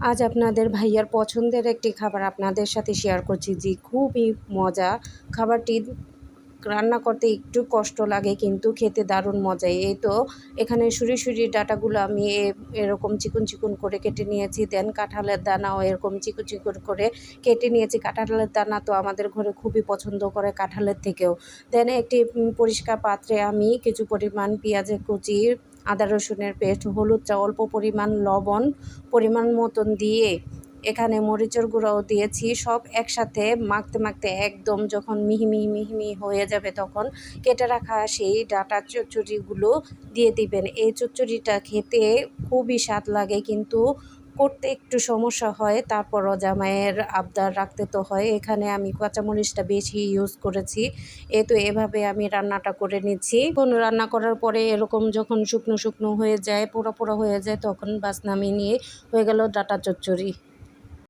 আজ আপনাদের ভাইয়ার পছন্দের একটি খাবার আপনাদের সাথে শেয়ার করছি, যে খুবই মজা। খাবারটি রান্না করতে একটু কষ্ট লাগে কিন্তু খেতে দারুণ মজা। এই তো এখানে সুরি ডাঁটাগুলো আমি এরকম চিকন চিকন করে কেটে নিয়েছি। দেন কাঁঠালের দানাও এরকম চিকন চিকন করে কেটে নিয়েছি। কাঁঠালের দানা তো আমাদের ঘরে খুবই পছন্দ করে কাঁঠালের থেকেও। দেন একটি পরিষ্কার পাত্রে আমি কিছু পরিমাণ পেঁয়াজের কুচি, আদা রসুনের পেস্ট, হলুদ চা, অল্প পরিমাণ লবণ পরিমাণ মতন দিয়ে এখানে মরিচের গুঁড়াও দিয়েছি। সব একসাথে মাখতে মাখতে একদম যখন মিহি মিহি মিহি মিহি হয়ে যাবে তখন কেটে রাখা সেই ডাঁটা চচ্চড়িগুলো দিয়ে দিবেন। এই চচ্চড়িটা খেতে খুবই স্বাদ লাগে, কিন্তু করতে একটু সমস্যা হয়। তারপরও জামাইয়ের আবদার রাখতে তো হয়। এখানে আমি কাঁচামরিচটা বেশি ইউজ করেছি। তো এভাবে আমি রান্নাটা করে নিচ্ছি। রান্না করার পরে এরকম যখন শুকনো শুকনো হয়ে যায়, পোড়া পোড়া হয়ে যায়, তখন বাস নামিয়ে নিয়ে হয়ে গেল ডাঁটা চচ্চড়ি।